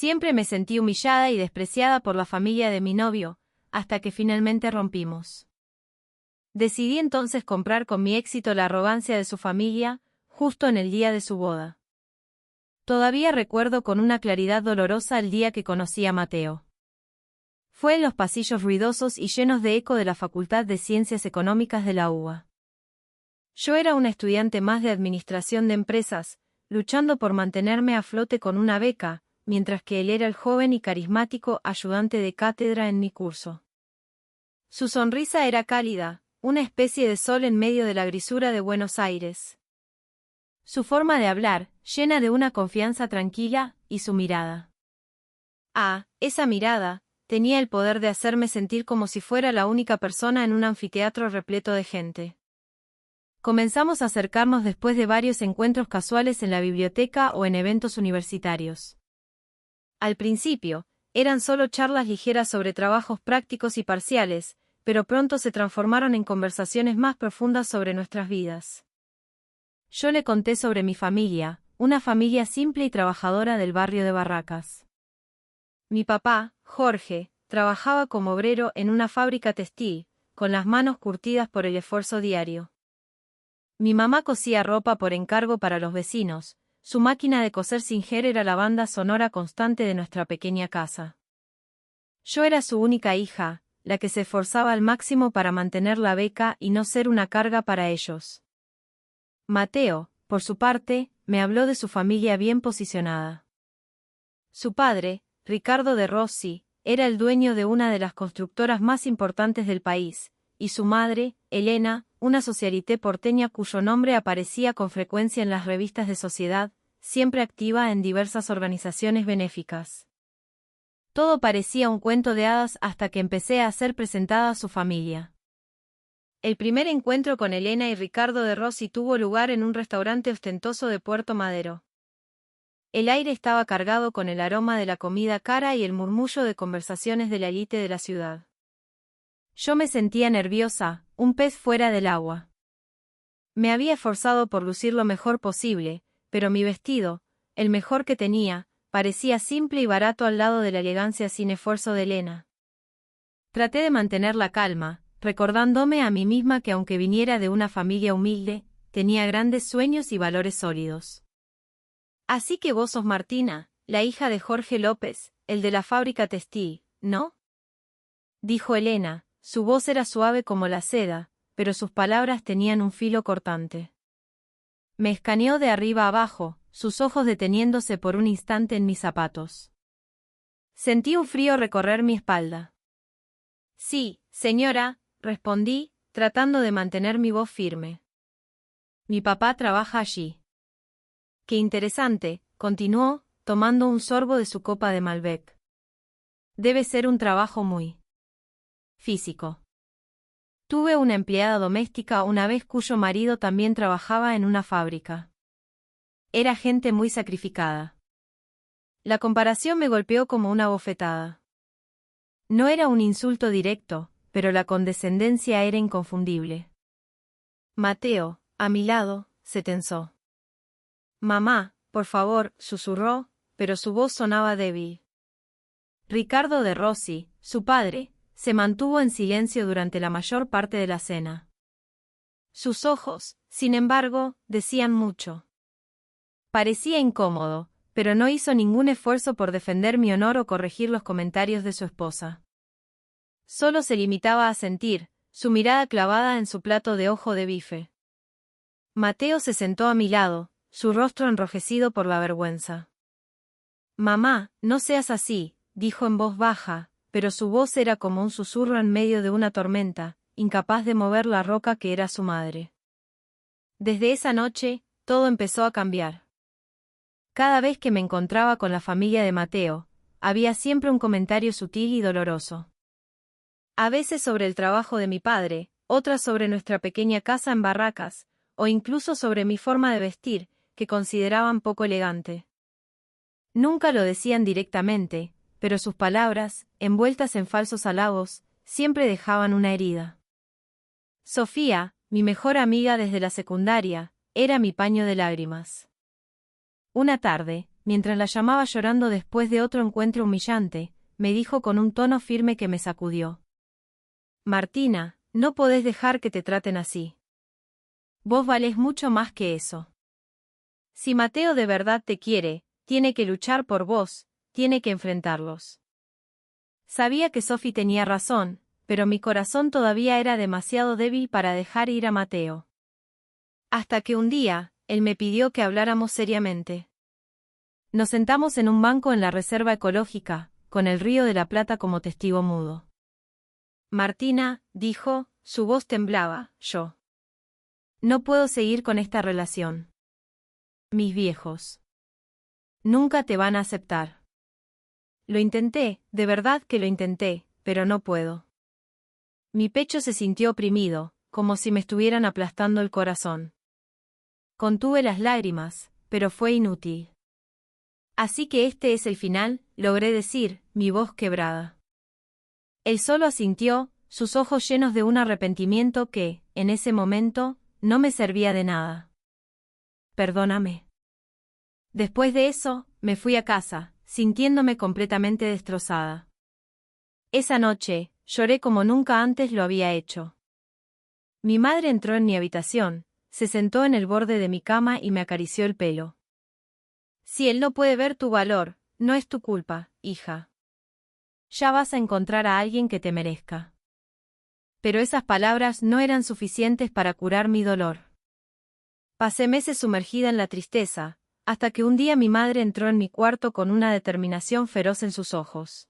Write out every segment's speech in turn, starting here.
Siempre me sentí humillada y despreciada por la familia de mi novio, hasta que finalmente rompimos. Decidí entonces comprar con mi éxito la arrogancia de su familia, justo en el día de su boda. Todavía recuerdo con una claridad dolorosa el día que conocí a Mateo. Fue en los pasillos ruidosos y llenos de eco de la Facultad de Ciencias Económicas de la UBA. Yo era una estudiante más de administración de empresas, luchando por mantenerme a flote con una beca, mientras que él era el joven y carismático ayudante de cátedra en mi curso. Su sonrisa era cálida, una especie de sol en medio de la grisura de Buenos Aires. Su forma de hablar, llena de una confianza tranquila, y su mirada. Esa mirada, tenía el poder de hacerme sentir como si fuera la única persona en un anfiteatro repleto de gente. Comenzamos a acercarnos después de varios encuentros casuales en la biblioteca o en eventos universitarios. Al principio, eran solo charlas ligeras sobre trabajos prácticos y parciales, pero pronto se transformaron en conversaciones más profundas sobre nuestras vidas. Yo le conté sobre mi familia, una familia simple y trabajadora del barrio de Barracas. Mi papá, Jorge, trabajaba como obrero en una fábrica textil, con las manos curtidas por el esfuerzo diario. Mi mamá cosía ropa por encargo para los vecinos, su máquina de coser Singer era la banda sonora constante de nuestra pequeña casa. Yo era su única hija, la que se esforzaba al máximo para mantener la beca y no ser una carga para ellos. Mateo, por su parte, me habló de su familia bien posicionada. Su padre, Ricardo de Rossi, era el dueño de una de las constructoras más importantes del país, y su madre, Elena, una socialité porteña cuyo nombre aparecía con frecuencia en las revistas de sociedad, siempre activa en diversas organizaciones benéficas. Todo parecía un cuento de hadas hasta que empecé a ser presentada a su familia. El primer encuentro con Elena y Ricardo de Rossi tuvo lugar en un restaurante ostentoso de Puerto Madero. El aire estaba cargado con el aroma de la comida cara y el murmullo de conversaciones de la élite de la ciudad. Yo me sentía nerviosa, un pez fuera del agua. Me había esforzado por lucir lo mejor posible, pero mi vestido, el mejor que tenía, parecía simple y barato al lado de la elegancia sin esfuerzo de Elena. Traté de mantener la calma, recordándome a mí misma que aunque viniera de una familia humilde, tenía grandes sueños y valores sólidos. Así que vos sos Martina, la hija de Jorge López, el de la fábrica textil, ¿no? Dijo Elena, su voz era suave como la seda, pero sus palabras tenían un filo cortante. Me escaneó de arriba abajo, sus ojos deteniéndose por un instante en mis zapatos. Sentí un frío recorrer mi espalda. Sí, señora, respondí, tratando de mantener mi voz firme. Mi papá trabaja allí. Qué interesante, continuó, tomando un sorbo de su copa de Malbec. Debe ser un trabajo muy físico. Tuve una empleada doméstica una vez cuyo marido también trabajaba en una fábrica. Era gente muy sacrificada. La comparación me golpeó como una bofetada. No era un insulto directo, pero la condescendencia era inconfundible. Mateo, a mi lado, se tensó. Mamá, por favor, susurró, pero su voz sonaba débil. Ricardo de Rossi, su padre, se mantuvo en silencio durante la mayor parte de la cena. Sus ojos, sin embargo, decían mucho. Parecía incómodo, pero no hizo ningún esfuerzo por defender mi honor o corregir los comentarios de su esposa. Solo se limitaba a sentir, su mirada clavada en su plato de ojo de bife. Mateo se sentó a mi lado, su rostro enrojecido por la vergüenza. Mamá, no seas así, dijo en voz baja, pero su voz era como un susurro en medio de una tormenta, incapaz de mover la roca que era su madre. Desde esa noche, todo empezó a cambiar. Cada vez que me encontraba con la familia de Mateo, había siempre un comentario sutil y doloroso. A veces sobre el trabajo de mi padre, otras sobre nuestra pequeña casa en Barracas, o incluso sobre mi forma de vestir, que consideraban poco elegante. Nunca lo decían directamente, pero sus palabras, envueltas en falsos halagos, siempre dejaban una herida. Sofía, mi mejor amiga desde la secundaria, era mi paño de lágrimas. Una tarde, mientras la llamaba llorando después de otro encuentro humillante, me dijo con un tono firme que me sacudió. Martina, no podés dejar que te traten así. Vos valés mucho más que eso. Si Mateo de verdad te quiere, tiene que luchar por vos, tiene que enfrentarlos. Sabía que Sophie tenía razón, pero mi corazón todavía era demasiado débil para dejar ir a Mateo. Hasta que un día, él me pidió que habláramos seriamente. Nos sentamos en un banco en la reserva ecológica, con el río de la Plata como testigo mudo. Martina, dijo, su voz temblaba, yo. No puedo seguir con esta relación. Mis viejos. Nunca te van a aceptar. Lo intenté, de verdad que lo intenté, pero no puedo. Mi pecho se sintió oprimido, como si me estuvieran aplastando el corazón. Contuve las lágrimas, pero fue inútil. Así que este es el final, logré decir, mi voz quebrada. Él solo asintió, sus ojos llenos de un arrepentimiento que, en ese momento, no me servía de nada. Perdóname. Después de eso, me fui a casa, sintiéndome completamente destrozada. Esa noche, lloré como nunca antes lo había hecho. Mi madre entró en mi habitación, se sentó en el borde de mi cama y me acarició el pelo. Si él no puede ver tu valor, no es tu culpa, hija. Ya vas a encontrar a alguien que te merezca. Pero esas palabras no eran suficientes para curar mi dolor. Pasé meses sumergida en la tristeza, hasta que un día mi madre entró en mi cuarto con una determinación feroz en sus ojos.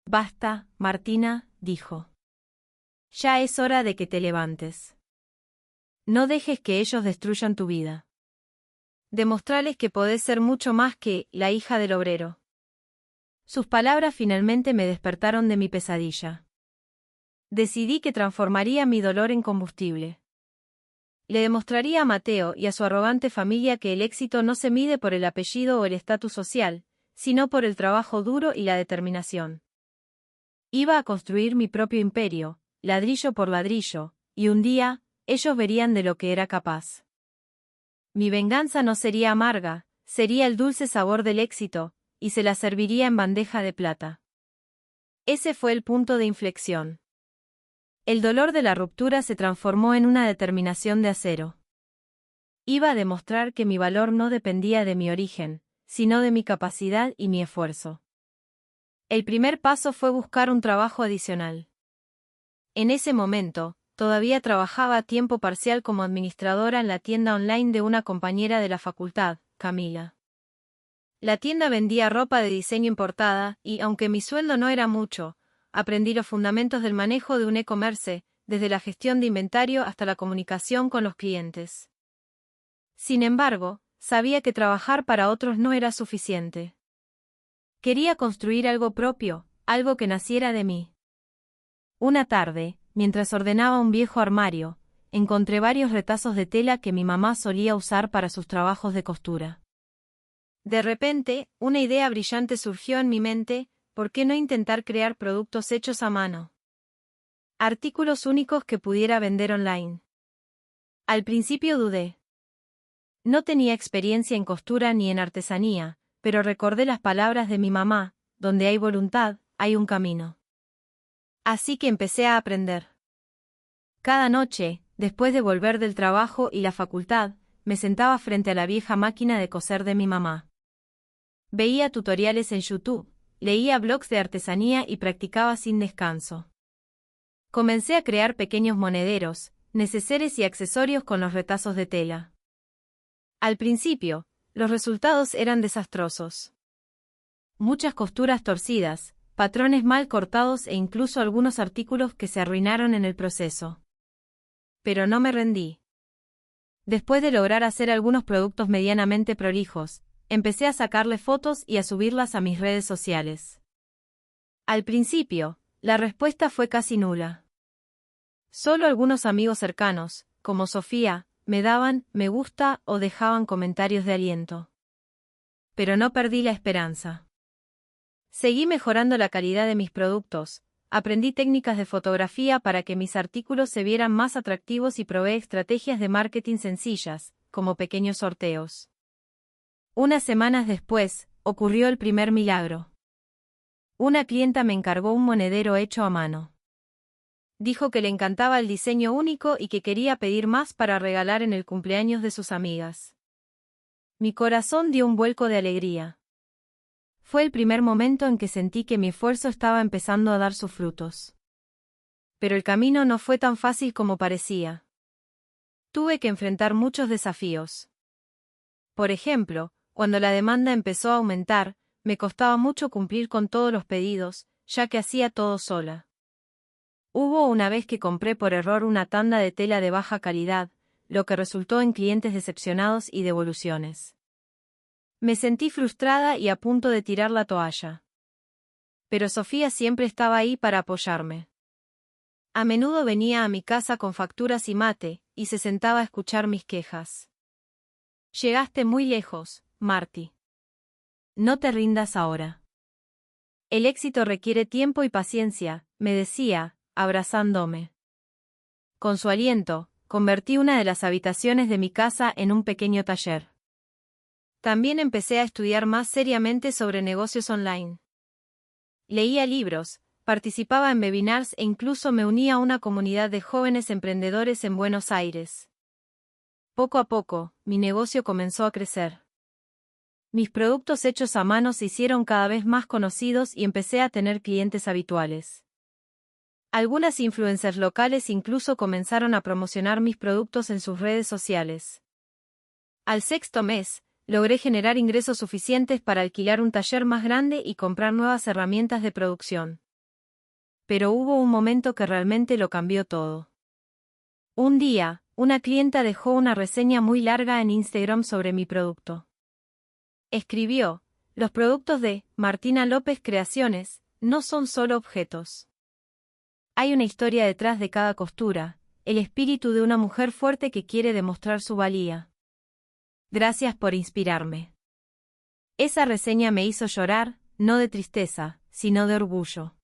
Basta, Martina, dijo. Ya es hora de que te levantes. No dejes que ellos destruyan tu vida. Demostrales que podés ser mucho más que la hija del obrero. Sus palabras finalmente me despertaron de mi pesadilla. Decidí que transformaría mi dolor en combustible. Le demostraría a Mateo y a su arrogante familia que el éxito no se mide por el apellido o el estatus social, sino por el trabajo duro y la determinación. Iba a construir mi propio imperio, ladrillo por ladrillo, y un día, ellos verían de lo que era capaz. Mi venganza no sería amarga, sería el dulce sabor del éxito, y se la serviría en bandeja de plata. Ese fue el punto de inflexión. El dolor de la ruptura se transformó en una determinación de acero. Iba a demostrar que mi valor no dependía de mi origen, sino de mi capacidad y mi esfuerzo. El primer paso fue buscar un trabajo adicional. En ese momento, todavía trabajaba a tiempo parcial como administradora en la tienda online de una compañera de la facultad, Camila. La tienda vendía ropa de diseño importada y, aunque mi sueldo no era mucho, aprendí los fundamentos del manejo de un e-commerce, desde la gestión de inventario hasta la comunicación con los clientes. Sin embargo, sabía que trabajar para otros no era suficiente. Quería construir algo propio, algo que naciera de mí. Una tarde, mientras ordenaba un viejo armario, encontré varios retazos de tela que mi mamá solía usar para sus trabajos de costura. De repente, una idea brillante surgió en mi mente: ¿por qué no intentar crear productos hechos a mano? Artículos únicos que pudiera vender online. Al principio dudé. No tenía experiencia en costura ni en artesanía, pero recordé las palabras de mi mamá: donde hay voluntad, hay un camino. Así que empecé a aprender. Cada noche, después de volver del trabajo y la facultad, me sentaba frente a la vieja máquina de coser de mi mamá. Veía tutoriales en YouTube, leía blogs de artesanía y practicaba sin descanso. Comencé a crear pequeños monederos, neceseres y accesorios con los retazos de tela. Al principio, los resultados eran desastrosos. Muchas costuras torcidas, patrones mal cortados e incluso algunos artículos que se arruinaron en el proceso. Pero no me rendí. Después de lograr hacer algunos productos medianamente prolijos, empecé a sacarle fotos y a subirlas a mis redes sociales. Al principio, la respuesta fue casi nula. Solo algunos amigos cercanos, como Sofía, me daban me gusta o dejaban comentarios de aliento. Pero no perdí la esperanza. Seguí mejorando la calidad de mis productos, aprendí técnicas de fotografía para que mis artículos se vieran más atractivos y probé estrategias de marketing sencillas, como pequeños sorteos. Unas semanas después, ocurrió el primer milagro. Una clienta me encargó un monedero hecho a mano. Dijo que le encantaba el diseño único y que quería pedir más para regalar en el cumpleaños de sus amigas. Mi corazón dio un vuelco de alegría. Fue el primer momento en que sentí que mi esfuerzo estaba empezando a dar sus frutos. Pero el camino no fue tan fácil como parecía. Tuve que enfrentar muchos desafíos. Por ejemplo, cuando la demanda empezó a aumentar, me costaba mucho cumplir con todos los pedidos, ya que hacía todo sola. Hubo una vez que compré por error una tanda de tela de baja calidad, lo que resultó en clientes decepcionados y devoluciones. Me sentí frustrada y a punto de tirar la toalla. Pero Sofía siempre estaba ahí para apoyarme. A menudo venía a mi casa con facturas y mate, y se sentaba a escuchar mis quejas. Llegaste muy lejos, Marty. No te rindas ahora. El éxito requiere tiempo y paciencia, me decía, abrazándome. Con su aliento, convertí una de las habitaciones de mi casa en un pequeño taller. También empecé a estudiar más seriamente sobre negocios online. Leía libros, participaba en webinars e incluso me uní a una comunidad de jóvenes emprendedores en Buenos Aires. Poco a poco, mi negocio comenzó a crecer. Mis productos hechos a mano se hicieron cada vez más conocidos y empecé a tener clientes habituales. Algunas influencers locales incluso comenzaron a promocionar mis productos en sus redes sociales. Al sexto mes, logré generar ingresos suficientes para alquilar un taller más grande y comprar nuevas herramientas de producción. Pero hubo un momento que realmente lo cambió todo. Un día, una clienta dejó una reseña muy larga en Instagram sobre mi producto. Escribió: "Los productos de Martina López Creaciones no son solo objetos. Hay una historia detrás de cada costura, el espíritu de una mujer fuerte que quiere demostrar su valía. Gracias por inspirarme". Esa reseña me hizo llorar, no de tristeza, sino de orgullo.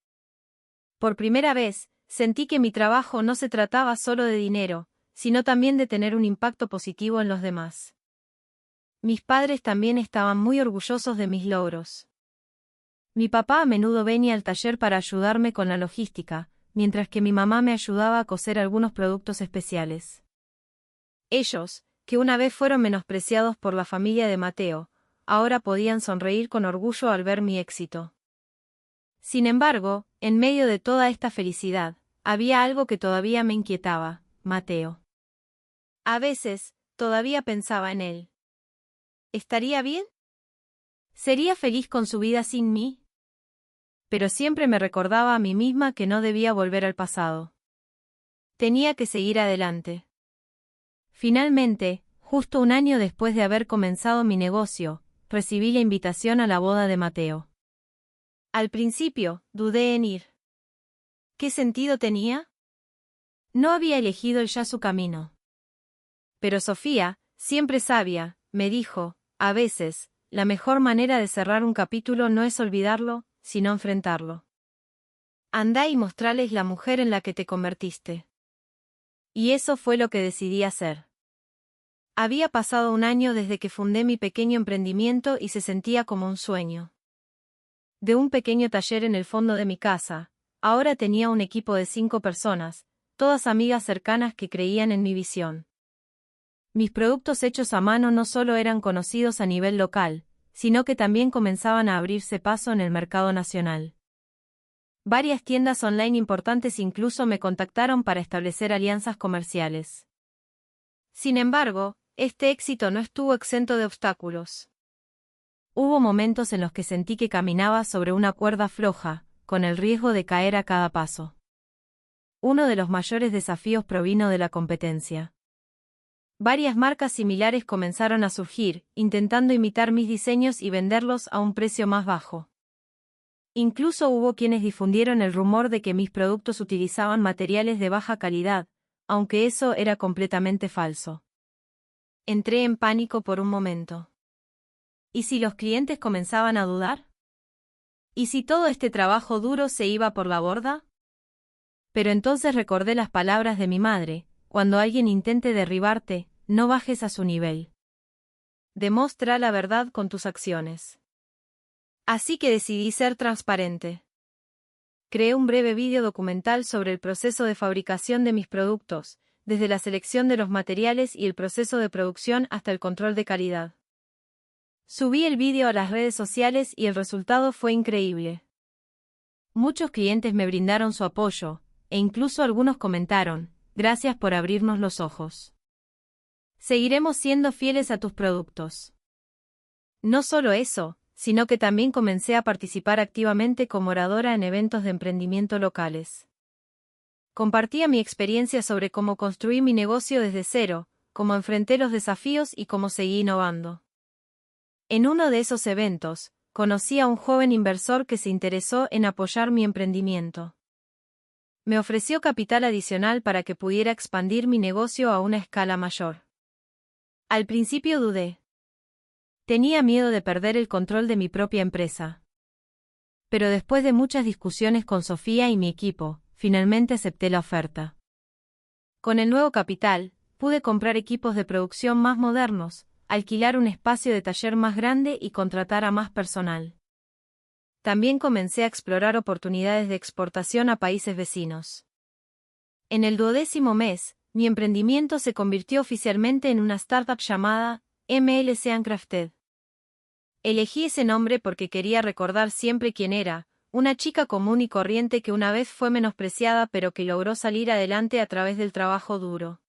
Por primera vez, sentí que mi trabajo no se trataba solo de dinero, sino también de tener un impacto positivo en los demás. Mis padres también estaban muy orgullosos de mis logros. Mi papá a menudo venía al taller para ayudarme con la logística, mientras que mi mamá me ayudaba a coser algunos productos especiales. Ellos, que una vez fueron menospreciados por la familia de Mateo, ahora podían sonreír con orgullo al ver mi éxito. Sin embargo, en medio de toda esta felicidad, había algo que todavía me inquietaba: Mateo. A veces, todavía pensaba en él. ¿Estaría bien? ¿Sería feliz con su vida sin mí? Pero siempre me recordaba a mí misma que no debía volver al pasado. Tenía que seguir adelante. Finalmente, justo un año después de haber comenzado mi negocio, recibí la invitación a la boda de Mateo. Al principio, dudé en ir. ¿Qué sentido tenía? No había elegido ya su camino. Pero Sofía, siempre sabia, me dijo: a veces, la mejor manera de cerrar un capítulo no es olvidarlo, sino enfrentarlo. Anda y mostrales la mujer en la que te convertiste. Y eso fue lo que decidí hacer. Había pasado un año desde que fundé mi pequeño emprendimiento y se sentía como un sueño. De un pequeño taller en el fondo de mi casa, ahora tenía un equipo de 5 personas, todas amigas cercanas que creían en mi visión. Mis productos hechos a mano no solo eran conocidos a nivel local, sino que también comenzaban a abrirse paso en el mercado nacional. Varias tiendas online importantes incluso me contactaron para establecer alianzas comerciales. Sin embargo, este éxito no estuvo exento de obstáculos. Hubo momentos en los que sentí que caminaba sobre una cuerda floja, con el riesgo de caer a cada paso. Uno de los mayores desafíos provino de la competencia. Varias marcas similares comenzaron a surgir, intentando imitar mis diseños y venderlos a un precio más bajo. Incluso hubo quienes difundieron el rumor de que mis productos utilizaban materiales de baja calidad, aunque eso era completamente falso. Entré en pánico por un momento. ¿Y si los clientes comenzaban a dudar? ¿Y si todo este trabajo duro se iba por la borda? Pero entonces recordé las palabras de mi madre: cuando alguien intente derribarte, no bajes a su nivel. Demuestra la verdad con tus acciones. Así que decidí ser transparente. Creé un breve vídeo documental sobre el proceso de fabricación de mis productos, desde la selección de los materiales y el proceso de producción hasta el control de calidad. Subí el vídeo a las redes sociales y el resultado fue increíble. Muchos clientes me brindaron su apoyo, e incluso algunos comentaron: "Gracias por abrirnos los ojos. Seguiremos siendo fieles a tus productos". No solo eso, sino que también comencé a participar activamente como oradora en eventos de emprendimiento locales. Compartía mi experiencia sobre cómo construí mi negocio desde cero, cómo enfrenté los desafíos y cómo seguí innovando. En uno de esos eventos, conocí a un joven inversor que se interesó en apoyar mi emprendimiento. Me ofreció capital adicional para que pudiera expandir mi negocio a una escala mayor. Al principio dudé. Tenía miedo de perder el control de mi propia empresa. Pero después de muchas discusiones con Sofía y mi equipo, finalmente acepté la oferta. Con el nuevo capital, pude comprar equipos de producción más modernos, alquilar un espacio de taller más grande y contratar a más personal. También comencé a explorar oportunidades de exportación a países vecinos. En el 12º mes, mi emprendimiento se convirtió oficialmente en una startup llamada MLC Uncrafted. Elegí ese nombre porque quería recordar siempre quién era, una chica común y corriente que una vez fue menospreciada pero que logró salir adelante a través del trabajo duro.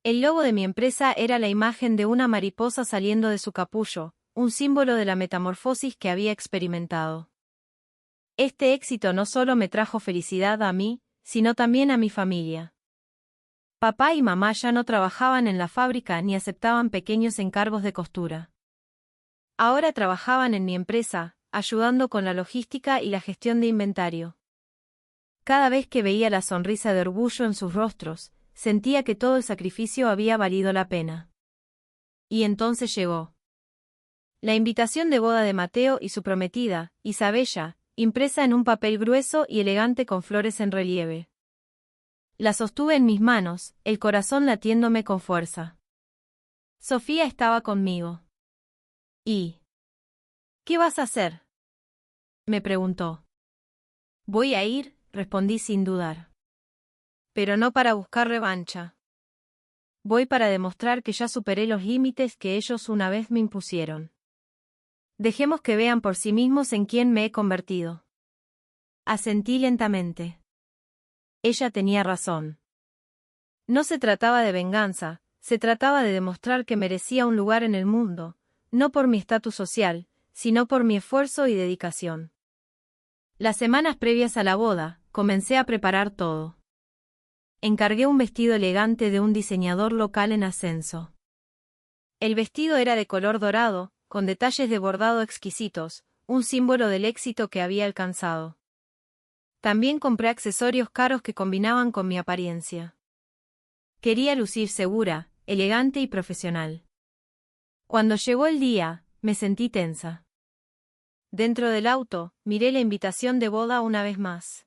El logo de mi empresa era la imagen de una mariposa saliendo de su capullo, un símbolo de la metamorfosis que había experimentado. Este éxito no solo me trajo felicidad a mí, sino también a mi familia. Papá y mamá ya no trabajaban en la fábrica ni aceptaban pequeños encargos de costura. Ahora trabajaban en mi empresa, ayudando con la logística y la gestión de inventario. Cada vez que veía la sonrisa de orgullo en sus rostros, sentía que todo el sacrificio había valido la pena. Y entonces llegó la invitación de boda de Mateo y su prometida, Isabella, impresa en un papel grueso y elegante con flores en relieve. La sostuve en mis manos, el corazón latiéndome con fuerza. Sofía estaba conmigo. ¿Y qué vas a hacer?, me preguntó. Voy a ir, respondí sin dudar. Pero no para buscar revancha. Voy para demostrar que ya superé los límites que ellos una vez me impusieron. Dejemos que vean por sí mismos en quién me he convertido. Asentí lentamente. Ella tenía razón. No se trataba de venganza, se trataba de demostrar que merecía un lugar en el mundo, no por mi estatus social, sino por mi esfuerzo y dedicación. Las semanas previas a la boda, comencé a preparar todo. Encargué un vestido elegante de un diseñador local en ascenso. El vestido era de color dorado, con detalles de bordado exquisitos, un símbolo del éxito que había alcanzado. También compré accesorios caros que combinaban con mi apariencia. Quería lucir segura, elegante y profesional. Cuando llegó el día, me sentí tensa. Dentro del auto, miré la invitación de boda una vez más.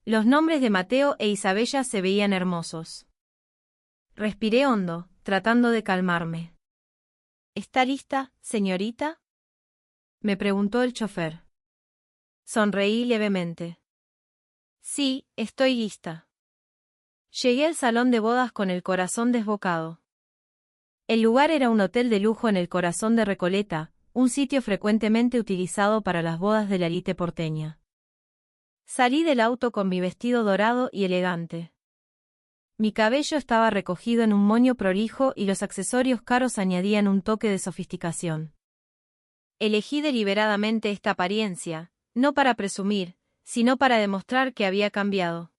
Los nombres de Mateo e Isabella se veían hermosos. Respiré hondo, tratando de calmarme. ¿Está lista, señorita?, me preguntó el chofer. Sonreí levemente. Sí, estoy lista. Llegué al salón de bodas con el corazón desbocado. El lugar era un hotel de lujo en el corazón de Recoleta, un sitio frecuentemente utilizado para las bodas de la élite porteña. Salí del auto con mi vestido dorado y elegante. Mi cabello estaba recogido en un moño prolijo y los accesorios caros añadían un toque de sofisticación. Elegí deliberadamente esta apariencia, no para presumir, sino para demostrar que había cambiado.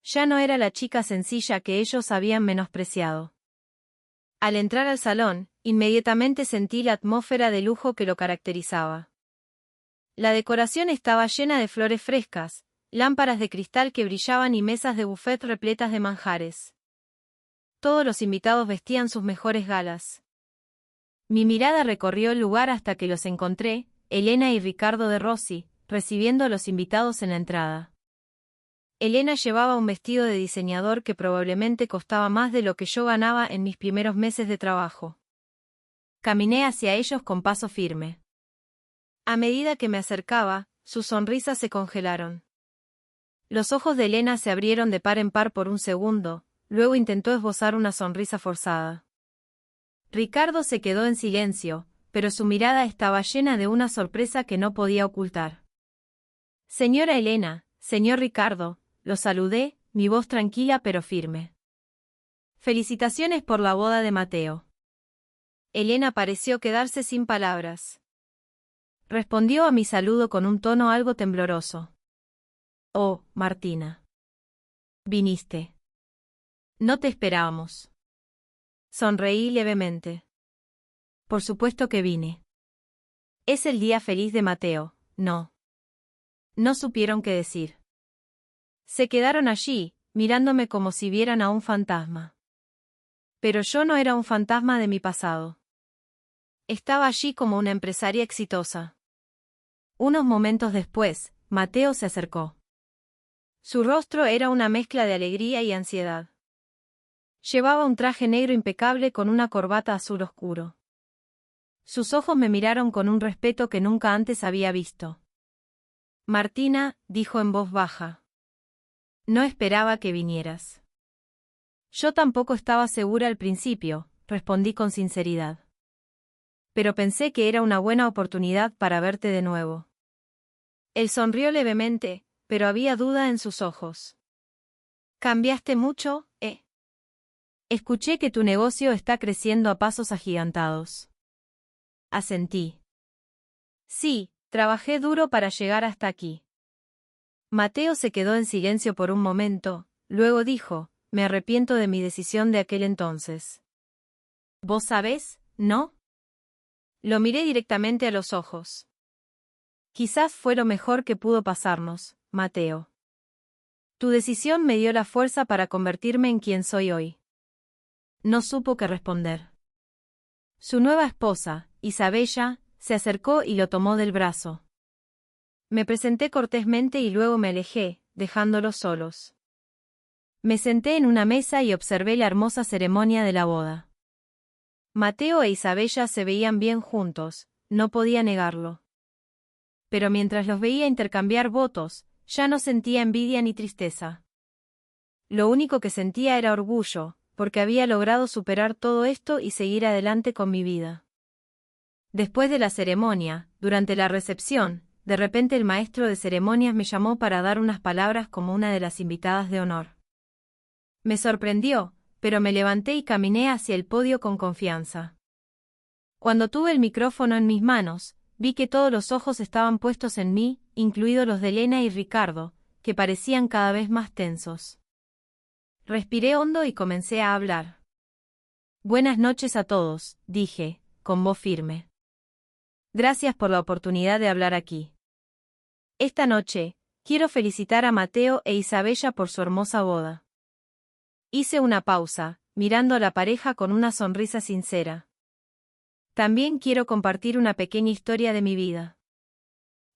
Ya no era la chica sencilla que ellos habían menospreciado. Al entrar al salón, inmediatamente sentí la atmósfera de lujo que lo caracterizaba. La decoración estaba llena de flores frescas, lámparas de cristal que brillaban y mesas de buffet repletas de manjares. Todos los invitados vestían sus mejores galas. Mi mirada recorrió el lugar hasta que los encontré, Elena y Ricardo de Rossi, recibiendo a los invitados en la entrada. Elena llevaba un vestido de diseñador que probablemente costaba más de lo que yo ganaba en mis primeros meses de trabajo. caminé hacia ellos con paso firme. A medida que me acercaba, sus sonrisas se congelaron. Los ojos de Elena se abrieron de par en par por un segundo, luego intentó esbozar una sonrisa forzada. Ricardo se quedó en silencio, pero su mirada estaba llena de una sorpresa que no podía ocultar. Señora Elena, señor Ricardo, lo saludé, mi voz tranquila pero firme. Felicitaciones por la boda de Mateo. Elena pareció quedarse sin palabras. Respondió a mi saludo con un tono algo tembloroso. Oh, Martina. Viniste. No te esperábamos. Sonreí levemente. Por supuesto que vine. Es el día feliz de Mateo, ¿no? No supieron qué decir. Se quedaron allí, mirándome como si vieran a un fantasma. Pero yo no era un fantasma de mi pasado. Estaba allí como una empresaria exitosa. Unos momentos después, Mateo se acercó. Su rostro era una mezcla de alegría y ansiedad. Llevaba un traje negro impecable con una corbata azul oscuro. Sus ojos me miraron con un respeto que nunca antes había visto. Martina, dijo en voz baja. No esperaba que vinieras. Yo tampoco estaba segura al principio, respondí con sinceridad. Pero pensé que era una buena oportunidad para verte de nuevo. Él sonrió levemente, pero había duda en sus ojos. ¿Cambiaste mucho, Escuché que tu negocio está creciendo a pasos agigantados. Asentí. Sí, trabajé duro para llegar hasta aquí. Mateo se quedó en silencio por un momento, luego dijo, me arrepiento de mi decisión de aquel entonces. ¿Vos sabés, no? Lo miré directamente a los ojos. Quizás fue lo mejor que pudo pasarnos, Mateo. Tu decisión me dio la fuerza para convertirme en quien soy hoy. No supo qué responder. Su nueva esposa, Isabella, se acercó y lo tomó del brazo. Me presenté cortésmente y luego me alejé, dejándolos solos. Me senté en una mesa y observé la hermosa ceremonia de la boda. Mateo e Isabella se veían bien juntos, no podía negarlo. Pero mientras los veía intercambiar votos, ya no sentía envidia ni tristeza. Lo único que sentía era orgullo, porque había logrado superar todo esto y seguir adelante con mi vida. Después de la ceremonia, durante la recepción, de repente el maestro de ceremonias me llamó para dar unas palabras como una de las invitadas de honor. Me sorprendió, pero me levanté y caminé hacia el podio con confianza. Cuando tuve el micrófono en mis manos, vi que todos los ojos estaban puestos en mí, incluidos los de Elena y Ricardo, que parecían cada vez más tensos. Respiré hondo y comencé a hablar. Buenas noches a todos, dije, con voz firme. Gracias por la oportunidad de hablar aquí. Esta noche, quiero felicitar a Mateo e Isabella por su hermosa boda. Hice una pausa, mirando a la pareja con una sonrisa sincera. También quiero compartir una pequeña historia de mi vida.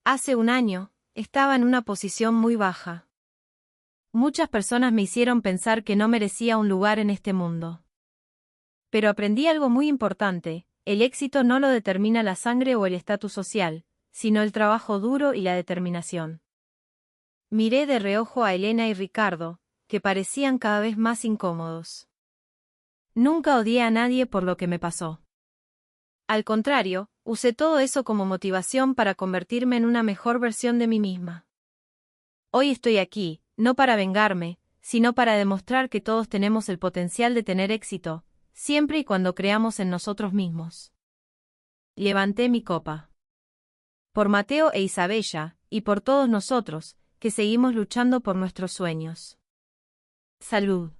Hace un año, estaba en una posición muy baja. Muchas personas me hicieron pensar que no merecía un lugar en este mundo. Pero aprendí algo muy importante, el éxito no lo determina la sangre o el estatus social, sino el trabajo duro y la determinación. Miré de reojo a Elena y Ricardo, que parecían cada vez más incómodos. Nunca odié a nadie por lo que me pasó. Al contrario, usé todo eso como motivación para convertirme en una mejor versión de mí misma. Hoy estoy aquí, no para vengarme, sino para demostrar que todos tenemos el potencial de tener éxito, siempre y cuando creamos en nosotros mismos. Levanté mi copa. Por Mateo e Isabella, y por todos nosotros, que seguimos luchando por nuestros sueños. Salud.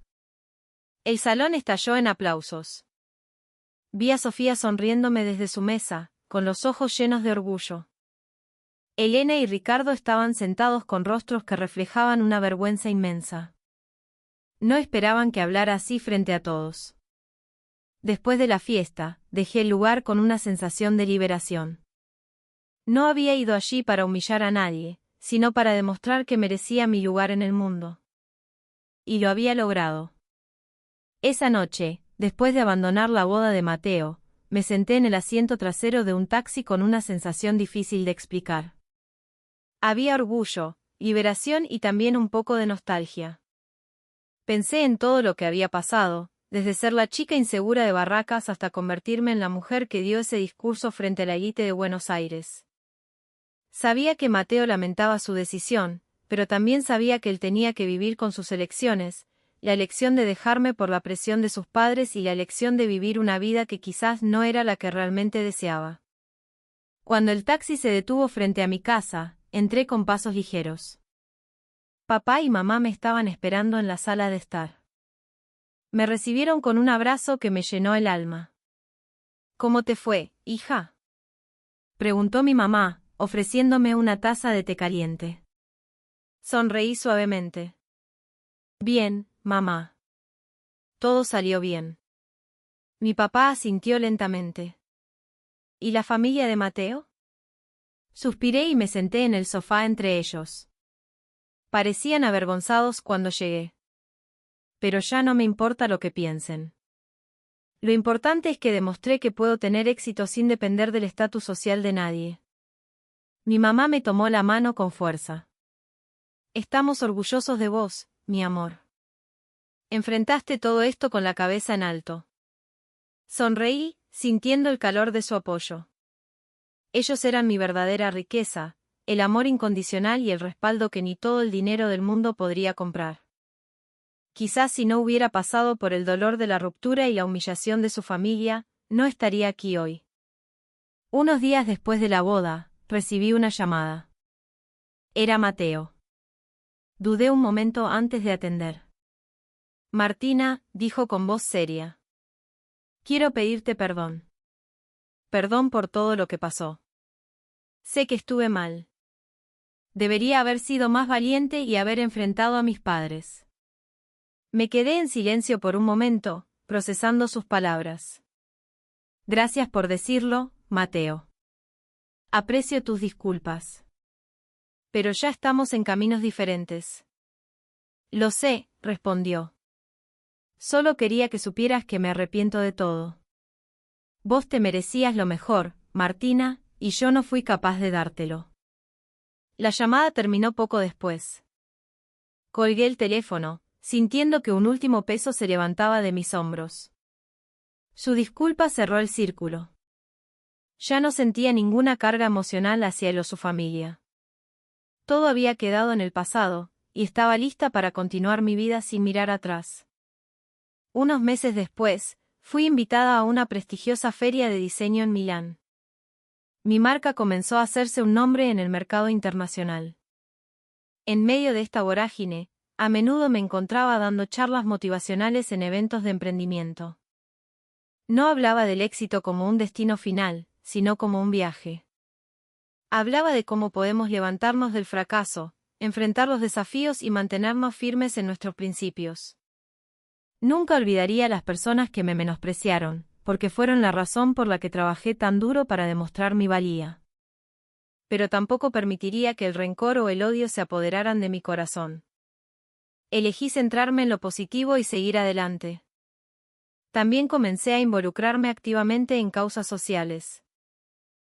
El salón estalló en aplausos. Vi a Sofía sonriéndome desde su mesa, con los ojos llenos de orgullo. Elena y Ricardo estaban sentados con rostros que reflejaban una vergüenza inmensa. No esperaban que hablara así frente a todos. Después de la fiesta, dejé el lugar con una sensación de liberación. No había ido allí para humillar a nadie, sino para demostrar que merecía mi lugar en el mundo. Y lo había logrado. Esa noche, después de abandonar la boda de Mateo, me senté en el asiento trasero de un taxi con una sensación difícil de explicar. Había orgullo, liberación y también un poco de nostalgia. Pensé en todo lo que había pasado, desde ser la chica insegura de Barracas hasta convertirme en la mujer que dio ese discurso frente a la élite de Buenos Aires. Sabía que Mateo lamentaba su decisión, pero también sabía que él tenía que vivir con sus elecciones, la elección de dejarme por la presión de sus padres y la elección de vivir una vida que quizás no era la que realmente deseaba. Cuando el taxi se detuvo frente a mi casa, entré con pasos ligeros. Papá y mamá me estaban esperando en la sala de estar. Me recibieron con un abrazo que me llenó el alma. ¿Cómo te fue, hija?, preguntó mi mamá, ofreciéndome una taza de té caliente. Sonreí suavemente. Bien, mamá. Todo salió bien. Mi papá asintió lentamente. ¿Y la familia de Mateo? Suspiré y me senté en el sofá entre ellos. Parecían avergonzados cuando llegué. Pero ya no me importa lo que piensen. Lo importante es que demostré que puedo tener éxito sin depender del estatus social de nadie. Mi mamá me tomó la mano con fuerza. Estamos orgullosos de vos, mi amor. Enfrentaste todo esto con la cabeza en alto. Sonreí, sintiendo el calor de su apoyo. Ellos eran mi verdadera riqueza, el amor incondicional y el respaldo que ni todo el dinero del mundo podría comprar. Quizás si no hubiera pasado por el dolor de la ruptura y la humillación de su familia, no estaría aquí hoy. Unos días después de la boda, recibí una llamada. Era Mateo. Dudé un momento antes de atender. Martina, dijo con voz seria. Quiero pedirte perdón. Perdón por todo lo que pasó. Sé que estuve mal. Debería haber sido más valiente y haber enfrentado a mis padres. Me quedé en silencio por un momento, procesando sus palabras. Gracias por decirlo, Mateo. Aprecio tus disculpas. Pero ya estamos en caminos diferentes. Lo sé, respondió. Solo quería que supieras que me arrepiento de todo. Vos te merecías lo mejor, Martina, y yo no fui capaz de dártelo. La llamada terminó poco después. Colgué el teléfono, sintiendo que un último peso se levantaba de mis hombros. Su disculpa cerró el círculo. Ya no sentía ninguna carga emocional hacia él o su familia. Todo había quedado en el pasado, y estaba lista para continuar mi vida sin mirar atrás. Unos meses después, fui invitada a una prestigiosa feria de diseño en Milán. Mi marca comenzó a hacerse un nombre en el mercado internacional. En medio de esta vorágine, a menudo me encontraba dando charlas motivacionales en eventos de emprendimiento. No hablaba del éxito como un destino final, sino como un viaje. Hablaba de cómo podemos levantarnos del fracaso, enfrentar los desafíos y mantenernos firmes en nuestros principios. Nunca olvidaría a las personas que me menospreciaron, porque fueron la razón por la que trabajé tan duro para demostrar mi valía. Pero tampoco permitiría que el rencor o el odio se apoderaran de mi corazón. Elegí centrarme en lo positivo y seguir adelante. También comencé a involucrarme activamente en causas sociales.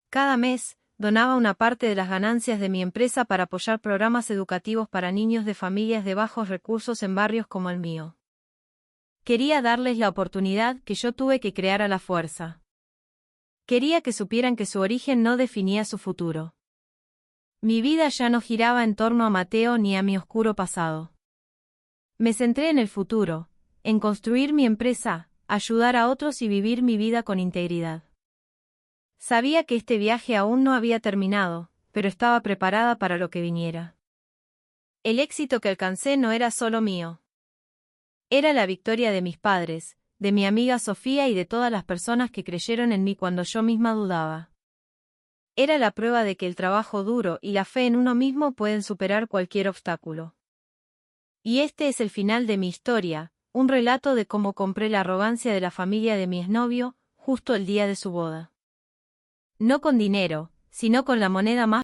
Cada mes, donaba una parte de las ganancias de mi empresa para apoyar programas educativos para niños de familias de bajos recursos en barrios como el mío. Quería darles la oportunidad que yo tuve que crear a la fuerza. Quería que supieran que su origen no definía su futuro. Mi vida ya no giraba en torno a Mateo ni a mi oscuro pasado. Me centré en el futuro, en construir mi empresa, ayudar a otros y vivir mi vida con integridad. Sabía que este viaje aún no había terminado, pero estaba preparada para lo que viniera. El éxito que alcancé no era solo mío. Era la victoria de mis padres, de mi amiga Sofía y de todas las personas que creyeron en mí cuando yo misma dudaba. Era la prueba de que el trabajo duro y la fe en uno mismo pueden superar cualquier obstáculo. Y este es el final de mi historia, un relato de cómo compré la arrogancia de la familia de mi exnovio, justo el día de su boda. No con dinero, sino con la moneda más